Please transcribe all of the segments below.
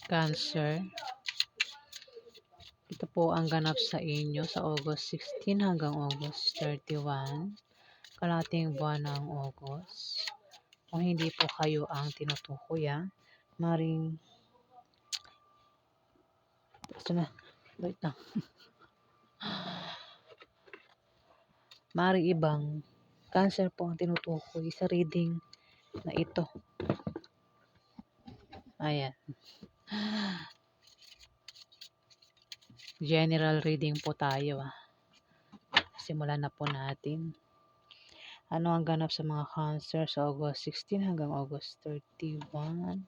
Cancer. Ito po ang ganap sa inyo sa August 16 hanggang August 31. Kalating buwan ng August. Kung hindi po kayo ang tinutukoy, maring, ito na, wait lang. Maring ibang cancer po ang tinutukoy sa reading na ito. Ayan. General reading po tayo. Simulan na po natin. Ano ang ganap sa mga cancer sa August 16 hanggang August 31?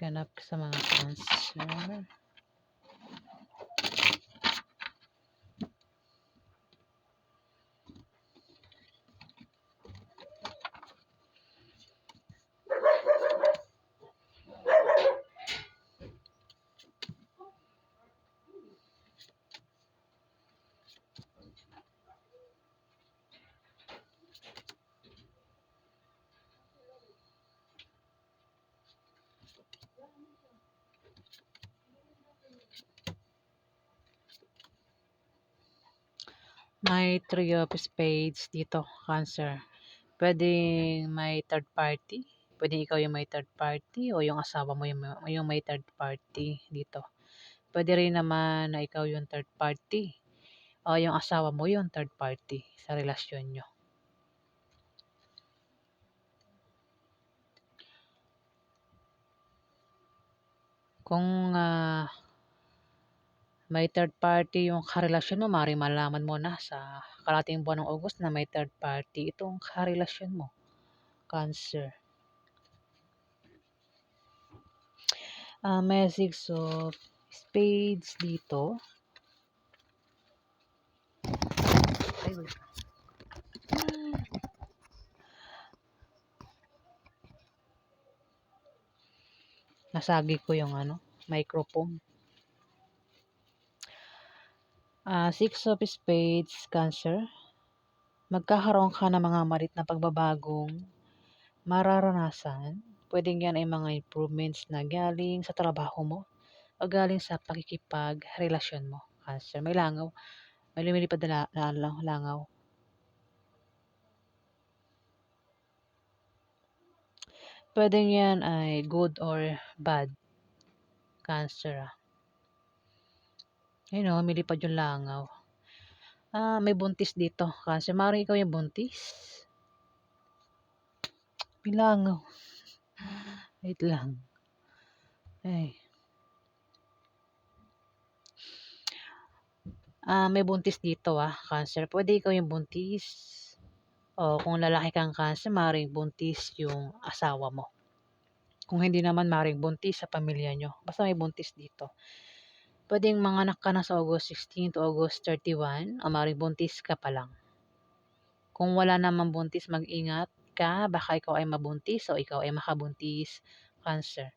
Ganap sa mga cancer. May Three of Spades dito, Cancer. Pwedeng may third party. Pwedeng ikaw yung may third party o yung asawa mo yung may third party dito. Pwede rin naman na ikaw yung third party o yung asawa mo yung third party sa relasyon nyo. Kung may third party yung karelasyon mo, maaaring malaman mo na sa kalating buwan ng August na may third party itong karelasyon mo, Cancer. May Six of Spades dito. Ay, wait. Nasagi ko yung microphone. Six of Spades, Cancer. Magkakaroon ka ng mga malit na pagbabagong mararanasan. Pwedeng yan ay mga improvements na galing sa trabaho mo o galing sa pakikipag-relasyon mo, Cancer. May langaw. May lumilipad na langaw. Pwedeng yan ay good or bad, Cancer. Ayun, lumilipad yung langaw. May buntis dito, Cancer. Maaaring ikaw yung buntis. May langaw. Wait lang. Ay. May buntis dito, Cancer. Pwede ikaw yung buntis. O kung lalaki kang Cancer, maaaring buntis yung asawa mo. Kung hindi naman, maaaring buntis sa pamilya nyo. Basta may buntis dito. Pwedeng manganak ka na sa August 16 to August 31 o maaaring buntis ka pa lang. Kung wala namang buntis, mag-ingat ka. Baka ikaw ay mabuntis o ikaw ay makabuntis, Cancer.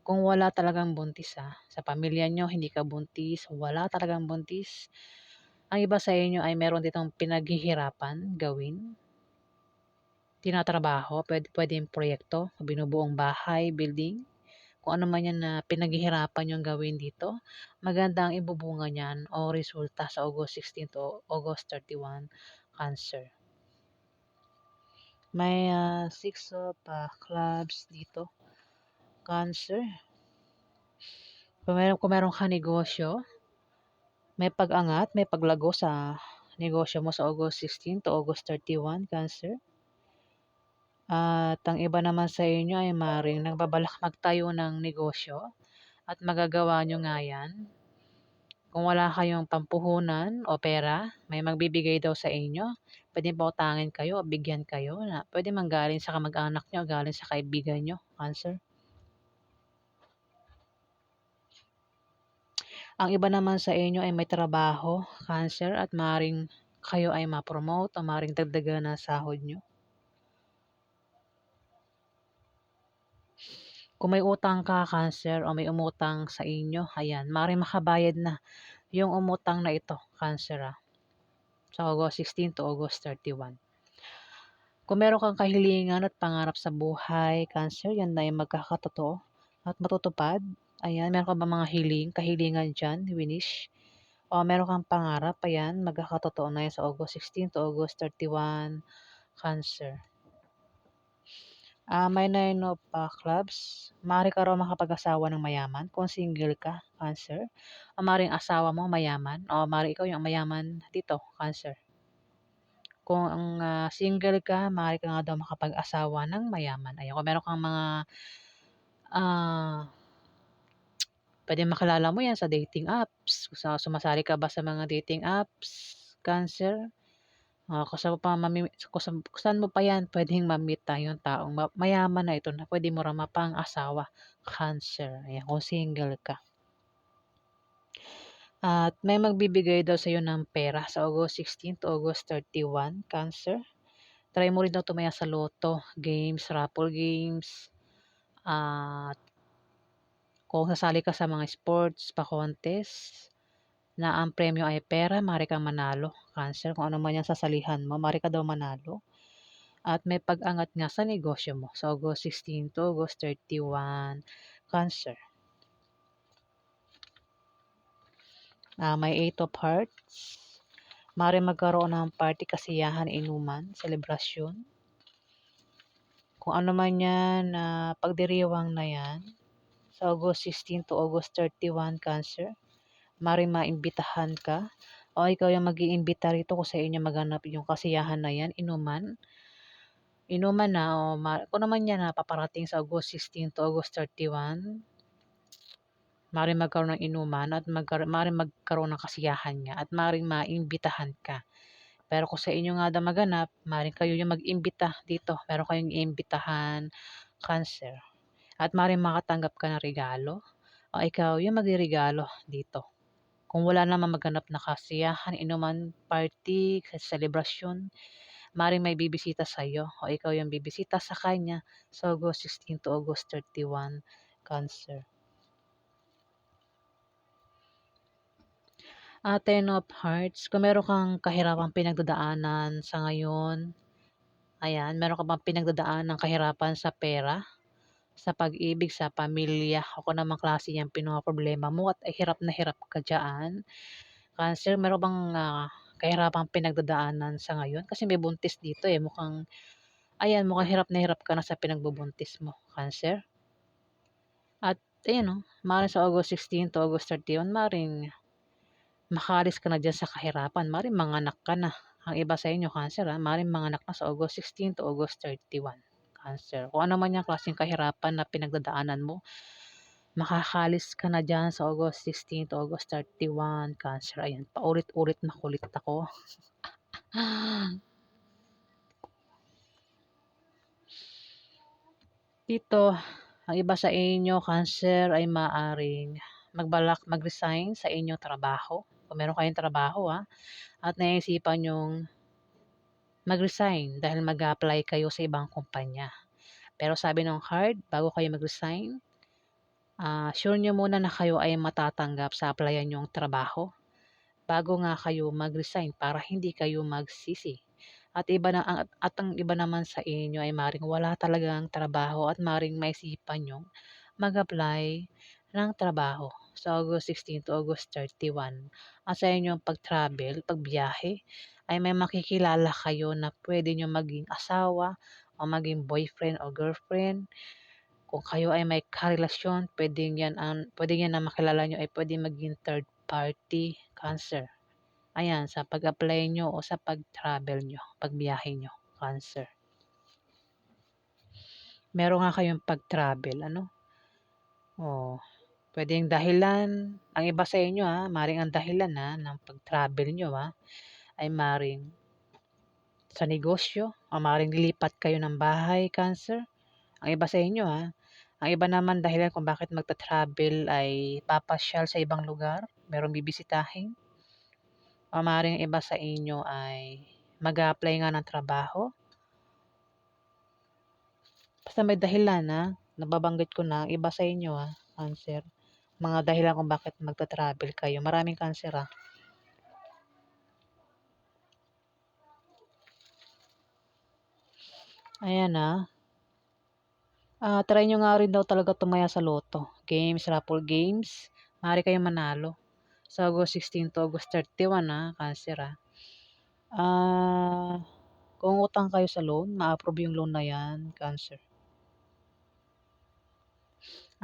Kung wala talagang buntis, sa pamilya nyo, hindi ka buntis, wala talagang buntis, ang iba sa inyo ay meron ditong pinaghihirapan gawin. Tinatrabaho, pwedeng proyekto, binubuong bahay, building. Kung ano man yan na pinaghihirapan yung gawin dito, maganda ang ibubunga niyan o resulta sa August 16 to August 31, Cancer. May Six of Clubs dito, Cancer. Kung meron ka negosyo, may pag-angat, may paglago sa negosyo mo sa August 16 to August 31, Cancer. At ang iba naman sa inyo ay maaaring nagbabalak magtayo ng negosyo at magagawa nyo nga yan. Kung wala kayong pampuhunan o pera, may magbibigay daw sa inyo. Pwede pautangin kayo o bigyan kayo na pwede manggaling sa kamag-anak nyo o galing sa kaibigan nyo, Cancer. Ang iba naman sa inyo ay may trabaho, Cancer, at maaaring kayo ay ma-promote o maaaring dagdagan na sahod nyo. Kung may utang ka, Cancer, o may umutang sa inyo, ayan, maaaring makabayad na yung umutang na ito, Cancer, sa August 16 to August 31. Kung meron kang kahilingan at pangarap sa buhay, Cancer, yan na yung magkakatotoo at matutupad. Ayan, meron ka ba mga kahilingan diyan, winish? O meron kang pangarap, ayan, magkakatotoo na yan sa August 16 to August 31, Cancer. May 9 of clubs. Maaari ka raw makapag-asawa ng mayaman kung single ka, Cancer. O maaaring asawa mo mayaman o maaaring ikaw yung mayaman dito, Cancer. Kung ang single ka, maaari ka nga daw makapag-asawa ng mayaman. Ayan, kung meron kang mga ah, pwede makilala mo yan sa dating apps. Sumasali ka ba sa mga dating apps, Cancer? Kung saan mo pa kung saan mo pa yan pwedeng ma-meet yung taong mayaman na ito na pwede mo rin mapang-asawa, Cancer. Ayan, kung single ka. At may magbibigay daw sa'yo ng pera sa August 16 to August 31, Cancer. Try mo rin daw tumaya sa loto, games, raffle games, at kung sasali ka sa mga sports, pa-contest, na ang premyo ay pera, maaari kang manalo, Cancer. Kung ano man yung sasalihan mo, maaari ka daw manalo. At may pag-angat nga sa negosyo mo sa August 16 to August 31, Cancer. May 8 of Hearts. Maaari magkaroon ng party, kasiyahan, inuman, selebrasyon. Kung ano man yan, pagdiriwang na yan, sa August 16 to August 31, Cancer. Maaaring maimbitahan ka o ikaw yung mag-iimbita rito kung sa inyo maganap yung kasiyahan na yan, inuman na o kung naman yan na paparating sa August 16 to August 31, maaaring magkaroon ng inuman at maaaring magkaroon ng kasiyahan nga at maaaring maimbitahan ka. Pero kung sa inyo nga daw maganap, maaaring kayo yung mag-imbita dito. Meron kayong iimbitahan, Cancer. At maaaring makatanggap ka ng regalo o ikaw yung magre-regalo dito. Kung wala naman maganap na kasiyahan, inuman, party, selebrasyon, maaaring may bibisita sa iyo o ikaw yung bibisita sa kanya sa August 16 to August 31, Cancer. Ten of Hearts, kung meron kang kahirapang pinagdadaanan sa ngayon, ayan, meron ka bang pinagdadaanan ng kahirapan sa pera, sa pag-ibig, sa pamilya, o kung namang klase yung problema mo at hirap na hirap ka dyan, Cancer, meron bang kahirapang pinagdadaanan sa ngayon? Kasi may buntis dito eh, mukhang hirap na hirap ka na sa pinagbubuntis mo, Cancer. At ayan maaaring sa August 16 to August 31, maaaring makalis ka na dyan sa kahirapan, maaaring manganak ka na. Ang iba sa inyo, Cancer, maaaring manganak na sa August 16 to August 31, Cancer. Kung ano man yung klaseng kahirapan na pinagdadaanan mo, makakalis ka na dyan sa August 16 to August 31, Cancer. Ayan, paulit-ulit na kulit ako. Dito, ang iba sa inyo, Cancer, ay maaring magbalak mag-resign sa inyong trabaho. Kung meron kayong trabaho, at naisipan yung mag-resign dahil mag-apply kayo sa ibang kumpanya. Pero sabi ng card, bago kayo mag-resign, sure nyo muna na kayo ay matatanggap sa applyan yung trabaho bago nga kayo mag-resign para hindi kayo magsisi. At ang iba naman sa inyo ay maring wala talagang trabaho at maring maisipan yung mag-apply ng trabaho sa August 16 to August 31. At sa inyong pag-travel, pagbiyahe, ay may makikilala kayo na pwede nyo maging asawa o maging boyfriend o girlfriend. Kung kayo ay may karelasyon, pwede yan na makilala nyo ay pwede maging third party, Cancer. Ayan, sa pag-apply nyo o sa pag-travel nyo, pagbiyahe nyo, Cancer. Meron nga kayong pag-travel, Oh, pwedeng dahilan, ang iba sa inyo maring ang dahilan ng pag-travel nyo ay maring sa negosyo, o maring lilipat kayo ng bahay, Cancer. Ang iba sa inyo ang iba naman dahilan kung bakit magta-travel ay papasyal sa ibang lugar, merong bibisitahin. O maaaring iba sa inyo ay mag-a-apply nga ng trabaho. Basta may dahilan nababanggit ko na ang iba sa inyo Cancer. Mga dahilan kung bakit magta-travel kayo. Maraming Cancer Ayan, try nyo nga rin daw talaga tumaya sa Lotto. Games, raffle games. Maaari kayong manalo. Sa August 16 to August 31, Cancer, Ah, kung utang kayo sa loan, ma-approve yung loan na yan, Cancer.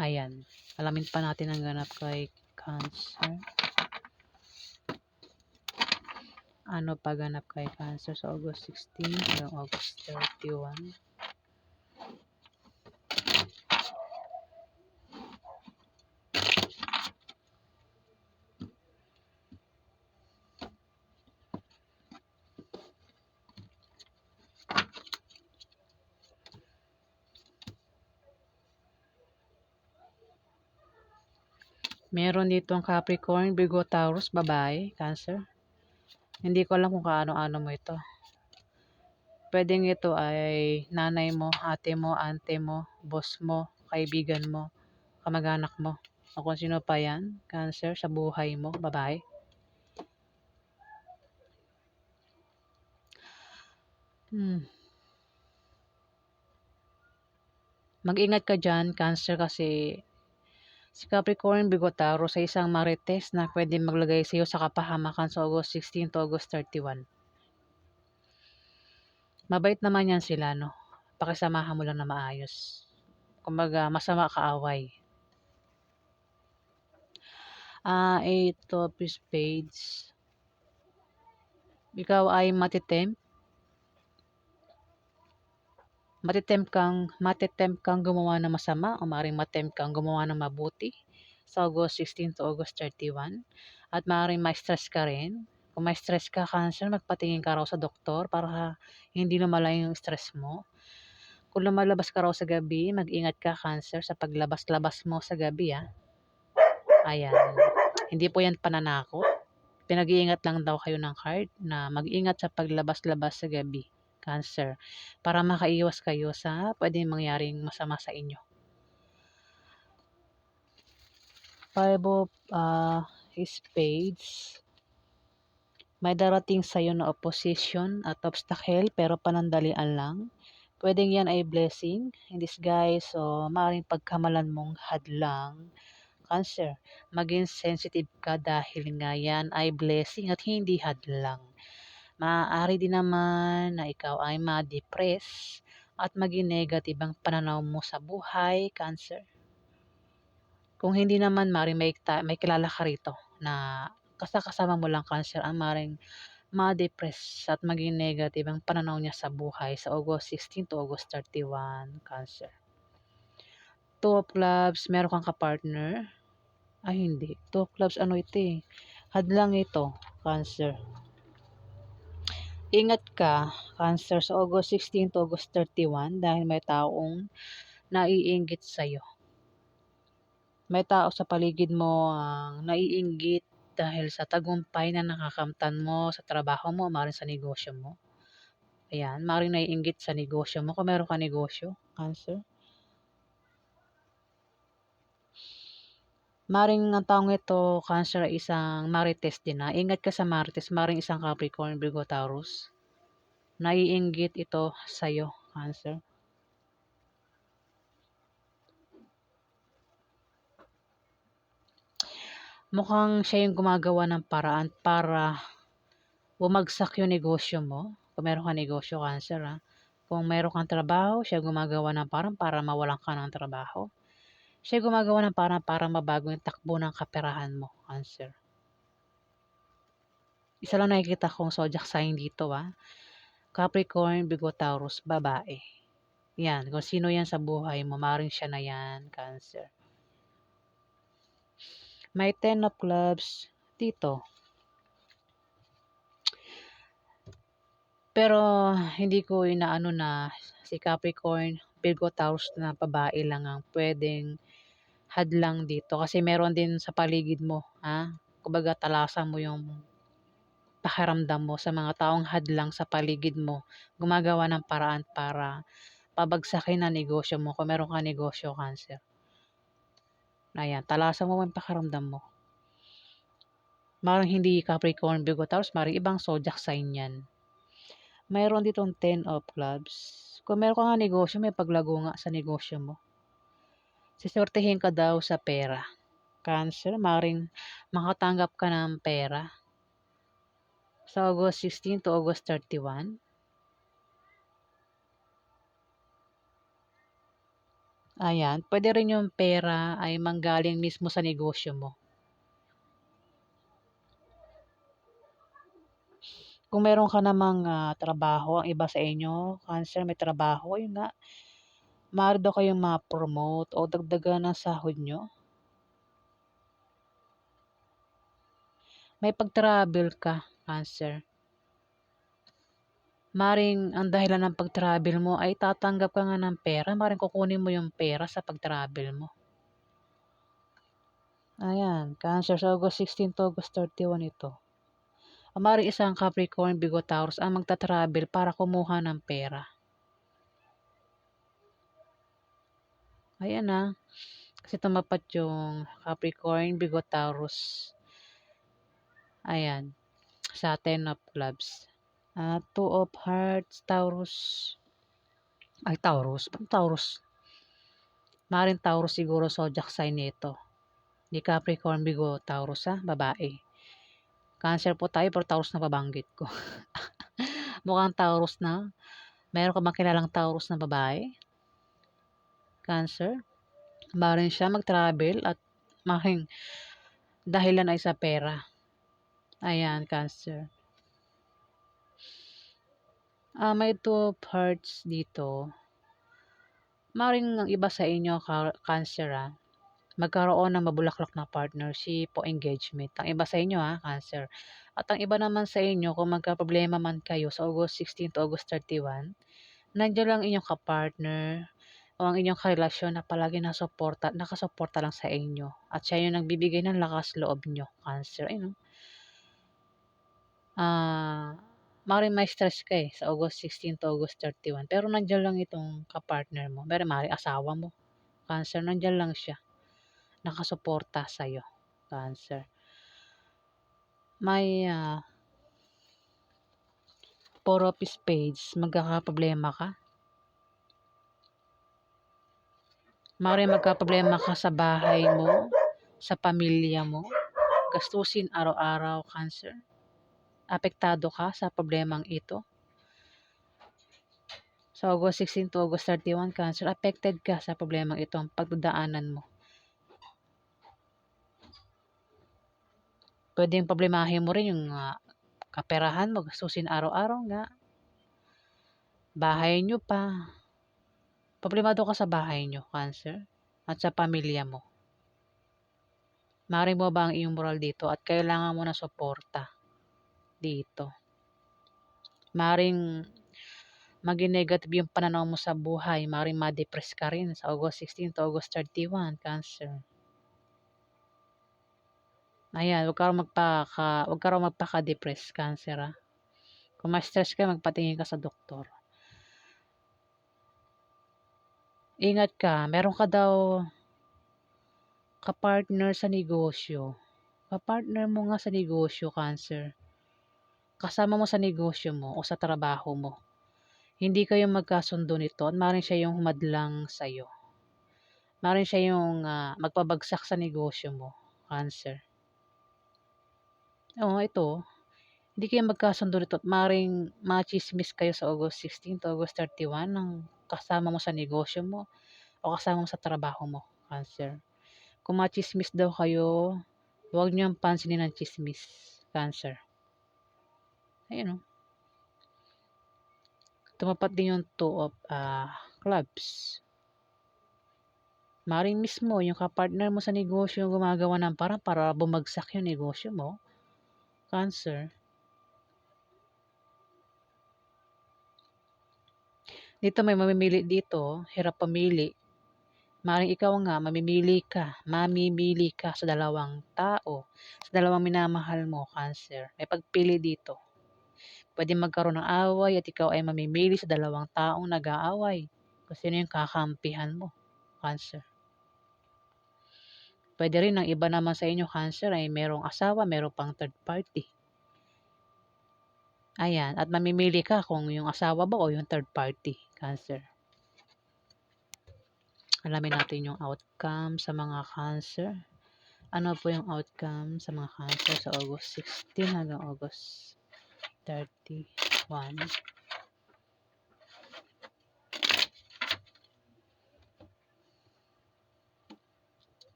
Ayan. Alamin pa natin ang ganap kay Cancer. Ano pa ganap kay Cancer sa August 16 hanggang August 31? Meron dito ang Capricorn, Virgo, Taurus, babae, Cancer. Hindi ko alam kung kaano-ano mo ito. Pwedeng ito ay nanay mo, ate mo, ante mo, boss mo, kaibigan mo, kamag-anak mo, o kung sino pa yan, Cancer, sa buhay mo, babae. Mag-ingat ka dyan, Cancer, kasi si Capricorn, Virgo, Taurus sa isang marites na pwede maglagay sa iyo sa kapahamakan sa August 16 to August 31. Mabait naman yan sila, no? Pakisamahan mo lang na maayos. Kumbaga, masama kaaway. Eight of Spades. Ikaw ay matitempt kang gumawa ng masama o maaaring matempt kang gumawa ng mabuti sa August 16 to August 31. At maaaring ma-stress ka rin. Kung ma-stress ka, Cancer, magpatingin ka raw sa doktor para hindi lumala yung stress mo. Kung lumalabas ka raw sa gabi, mag-ingat ka, Cancer, sa paglabas-labas mo sa gabi, Ayan. Hindi po yan pananako. Pinag-iingat lang daw kayo ng card na mag-ingat sa paglabas-labas sa gabi, Cancer, para makaiwas kayo sa pwedeng mangyaring masama sa inyo. Five of Spades. May darating sa iyo na opposition at obstacle pero panandalian lang. Pwedeng yan ay blessing in disguise o maaaring pagkamalan mong hadlang. Cancer, maging sensitive ka dahil nga yan ay blessing at hindi hadlang. Maaari din naman na ikaw ay ma-depress at maging negative ang pananaw mo sa buhay, Cancer. Kung hindi naman, may kilala ka rito na kasama mo lang, Cancer, ang maring ma-depress at maging negative ang pananaw niya sa buhay sa August 16 to August 31, Cancer. Two of Clubs, meron kang kapartner. Ay, hindi. Two of Clubs, ano ito eh. Hadlang ito, Cancer. Ingat ka, Cancer, sa August 16 to August 31 dahil may taong naiinggit sa'yo. May tao sa paligid mo ang naiinggit dahil sa tagumpay na nakakamtan mo sa trabaho mo, maaaring sa negosyo mo. Ayan, maaaring naiinggit sa negosyo mo kung meron ka negosyo, Cancer. Maring ang taong ito, Cancer, ay isang marites din na. Ingat ka sa marites, maring isang Capricorn, Virgo, Taurus. Naiinggit ito sa'yo, Cancer. Mukhang siya yung gumagawa ng paraan para bumagsak yung negosyo mo. Kung meron kang negosyo, Cancer, Kung meron kang trabaho, siya gumagawa ng paraan para mawalan ka ng trabaho. Siya gumagawa ng paraan para mabago yung takbo ng kaperahan mo, Cancer. Isa lang nakikita kong zodiac sign dito, Capricorn, Virgo, Taurus, babae. Yan, kung sino yan sa buhay mo, maring siya na yan, Cancer. May 10 of clubs dito. Pero hindi ko inaano na si Capricorn, Virgo, Taurus na babae lang ang pwedeng hadlang dito. Kasi meron din sa paligid mo, Kumbaga talasan mo yung pakiramdam mo sa mga taong hadlang sa paligid mo. Gumagawa ng paraan para pabagsakin ang negosyo mo kung meron kang negosyo, Cancer. Ayan, talasan mo yung pakiramdam mo. Marang hindi Capricorn, Virgo, Taurus, marang ibang zodiac sign yan. Mayroon ditong 10 of clubs. Kung meron ka ngang negosyo, may paglago nga sa negosyo mo. Sisortehin ka daw sa pera. Cancer, maaaring makatanggap ka ng pera sa August 16 to August 31. Ayan, pwede rin yung pera ay manggaling mismo sa negosyo mo. Kung meron ka namang trabaho, ang iba sa inyo, Cancer, may trabaho, yun nga, maaari daw kayong ma-promote o dagdagan ng sahod nyo. May pag-travel ka, Cancer. Maring ang dahilan ng pag-travel mo ay tatanggap ka nga ng pera, maring kukunin mo yung pera sa pag-travel mo. Ayan, Cancer, sa August 16 to August 31 ito. Maring isang Capricorn, Virgo, Taurus ang magta-travel para kumuha ng pera. Ayan kasi tumapat yung Capricorn, Virgo, Taurus. Ayan, sa 10 of Clubs. 2 of Hearts, Taurus. Ay, Taurus. Taurus. Maring Taurus siguro zodiac sign nito. Di Capricorn, Virgo, Taurus babae. Cancer po tayo pero Taurus na pabanggit ko. Mukhang Taurus na. Meron ka bang kilalang Taurus na babae? Cancer. Maring siya mag-travel at maring dahilan ay sa pera. Ayan, Cancer. May 2 of Hearts dito. Maring ang iba sa inyo, Cancer magkaroon ng mabulaklak na partnership o engagement. Ang iba sa inyo Cancer. At ang iba naman sa inyo, kung magka-problema man kayo sa August 16 to August 31, nandiyan lang inyong kapartner o ang inyong karelasyon na palagi nakasuporta lang sa inyo. At siya yung nagbibigay ng lakas loob nyo, Cancer. Maaaring may stress ka sa August 16 to August 31. Pero nandiyan lang itong kapartner mo. Pero maaaring asawa mo, Cancer, nandiyan lang siya. Nakasuporta sa'yo, Cancer. May 4 of Spades, magkakaproblema ka. Maaaring magkaproblema ka sa bahay mo, sa pamilya mo. Gastusin araw-araw, Cancer. Apektado ka sa problemang ito. Sa August 16 to August 31, Cancer, affected ka sa problemang ito, ang pagdadaanan mo. Pwedeng problemahin mo rin yung kaperahan mo, gastusin araw-araw nga. Bahay nyo pa. Problemado ka sa bahay nyo, Cancer, at sa pamilya mo. Maaaring mo ba ang iyong moral dito at kailangan mo na suporta dito. Maaaring maging negative yung pananaw mo sa buhay. Maaaring ma-depress ka rin sa August 16 to August 31, Cancer. Ayan, huwag ka raw magpaka-depress, Cancer Kung ma-stress ka, magpatingin ka sa doktor. Ingat ka, meron ka daw kapartner sa negosyo. Kapartner mo nga sa negosyo, Cancer. Kasama mo sa negosyo mo o sa trabaho mo. Hindi kayo magkasundo nito at maaaring siya yung humadlang sa'yo. Maaaring siya yung magpabagsak sa negosyo mo, Cancer. Ito. Hindi kayo magkasundo nito at maaaring machismis kayo sa August 16 to August 31 ng kasama mo sa negosyo mo o kasama mo sa trabaho mo, Cancer. Kung machismis daw kayo, huwag niyo pansinin ang chismis, Cancer. Ayun Tumapat din yung 2 of clubs. Maring mismo yung kapartner mo sa negosyo yung gumagawa ng parang para bumagsak yung negosyo mo, Cancer. Dito may mamimili dito, hirap pamili. Maring ikaw nga, mamimili ka sa dalawang tao, sa dalawang minamahal mo, Cancer. May pagpili dito. Pwede magkaroon ng away at ikaw ay mamimili sa dalawang taong nag-aaway. Kung sino yung kakampihan mo, Cancer. Pwede rin ang iba naman sa inyo, Cancer, ay merong asawa, merong pang third party. Ayan, at mamimili ka kung yung asawa ba o yung third party, Cancer. Alamin natin yung outcome sa mga Cancer. Ano po yung outcome sa mga Cancer sa August 16 hanggang August 31?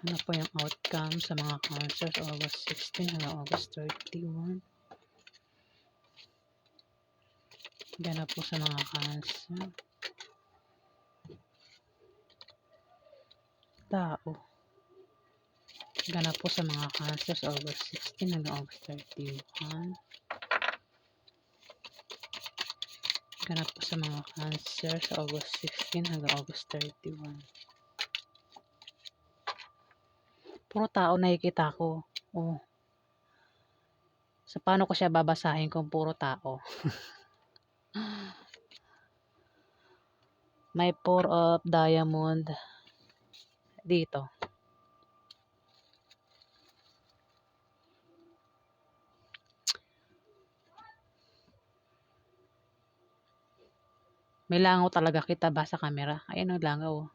Ano po yung outcome sa mga Cancer sa August 16 hanggang August 31? Ganap po sa mga Cancer. Tao. Ganap po sa mga Cancer sa August 16 hanggang August 31. Ganap po sa mga Cancer sa August 16 hanggang August 31. Puro tao nakikita ko. Oh. So, paano ko siya babasahin kung puro tao? May 4 of diamond dito. May langaw talaga kita ba sa camera? Ayan ang langaw. Oh.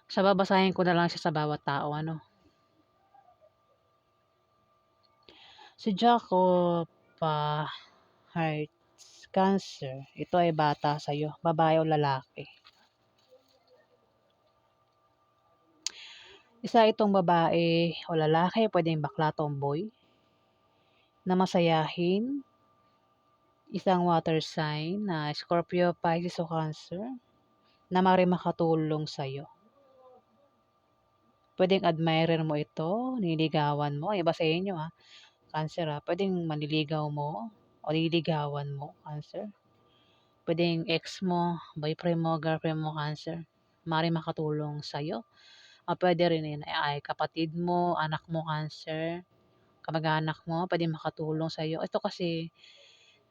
So, babasahin ko na lang siya sa bawat tao. Ano? Si Jacob Hearts Cancer. Ito ay bata sa'yo. Babae o lalaki. Isa itong babae o lalaki. Pwedeng bakla, tomboy. Na masayahin. Isang water sign na Scorpio, Pisces o Cancer. Na makatulong sa'yo. Pwedeng admirer mo ito. Niligawan mo. Iba sa inyo ha. Cancer ha. Pwedeng manliligaw mo. O liligawan mo. Cancer. Pwedeng ex mo, boyfriend mo, girlfriend mo, Cancer. Makatulong sa'yo. O pwede rin yun ay kapatid mo, anak mo, Cancer. Kamag-anak mo, pwede makatulong sa'yo. Ito kasi,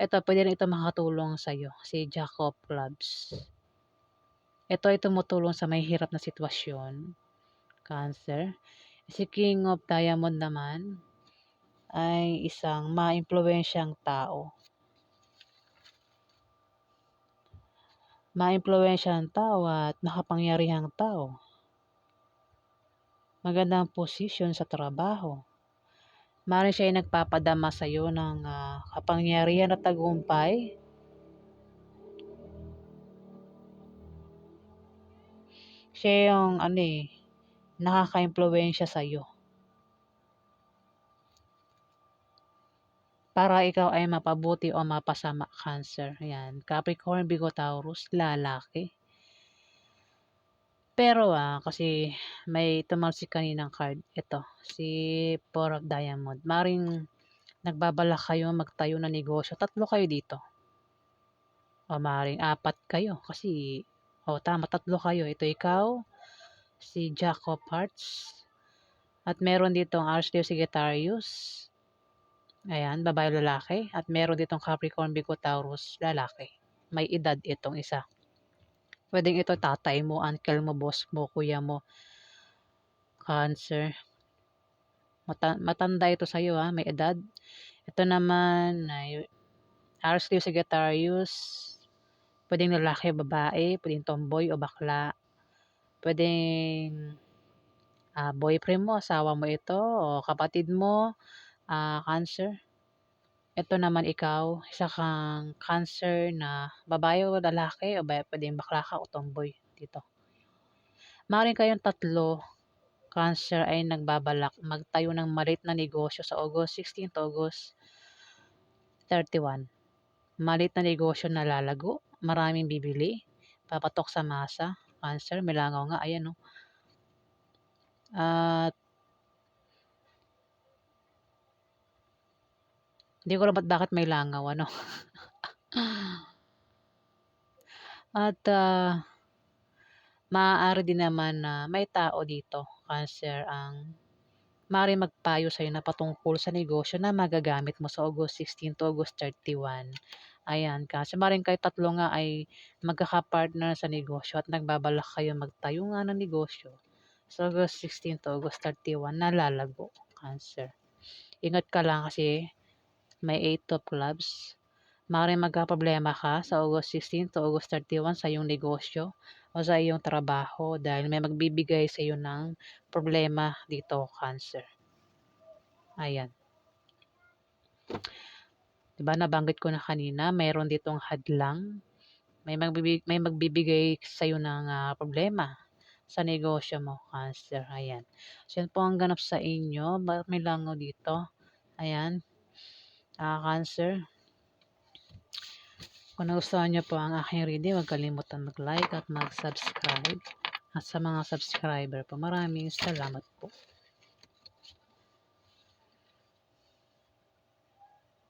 pwede rin ito makatulong sa'yo. Si Jack of Clubs. Ito ay tumutulong sa may hirap na sitwasyon. Cancer. Si King of Diamond naman ay isang ma-impluwensyang tao. Ma-impluwensyang tao at nakapangyarihang tao. Magandang posisyon sa trabaho. Maaaring siya ay nagpapadama sa iyo ng kapangyarihan at tagumpay. Siya yung nakaka-impluwensya sa iyo. Para ikaw ay mapabuti o mapasama, Cancer. Yan. Capricorn, Virgo, Taurus, lalaki. Pero kasi may tumalsik kaninang card. Ito, si Four of Diamond. Maring nagbabalak kayo magtayo ng negosyo. 3 kayo dito. O maring 4 kayo. Kasi, tama, 3 kayo. Ito ikaw, si Jack of Hearts. At meron ditong Archdeus Sagittarius. Ayan, babae lalaki. At meron ditong Capricorn, Virgo, Taurus, lalaki. May edad itong isa. Pwedeng ito tatay mo, uncle mo, boss mo, kuya mo. Cancer. Matanda ito sa'yo may edad. Ito naman ay Archdeus Sagittarius. Pwedeng lalaki, babae, pwedeng tomboy o bakla. Pwedeng boyfriend mo, asawa mo ito, o kapatid mo, Cancer. Ito naman ikaw, isa kang Cancer na babae o lalaki, o pwedeng bakla ka o tomboy dito. Maaaring kayong 3 Cancer ay nagbabalak magtayo ng maliit na negosyo sa August 16 to August 31. Maliit na negosyo na lalago, maraming bibili, papatok sa masa, Cancer, may langaw nga, ayan At hindi ko alam bakit may langaw, At maaari din naman na may tao dito, Cancer, ang maaaring magpayo sa'yo na patungkol sa negosyo na magagamit mo sa August 16 to August 31. Ayan, kasi maaaring kayo tatlo nga ay magkaka-partner sa negosyo at nagbabalak kayo magtayo nga ng negosyo sa August 16 to August 31 na lalago, Cancer. Ingat ka lang kasi may 8 of clubs. Maaaring magkaproblema ka sa August 16 to August 31 sa iyong negosyo o sa iyong trabaho dahil may magbibigay sa iyo ng problema dito, Cancer. Ayan. Diba nabanggit ko na kanina, mayroon ditong hadlang. May magbibigay sa iyo ng problema sa negosyo mo, Cancer. Ayan. So, yan po ang ganap sa inyo. Bakit may langaw dito? Ayan. Cancer. Kung nagustuhan niyo po ang aking reading, huwag kalimutan mag-like at mag-subscribe. At sa mga subscriber po, maraming salamat po.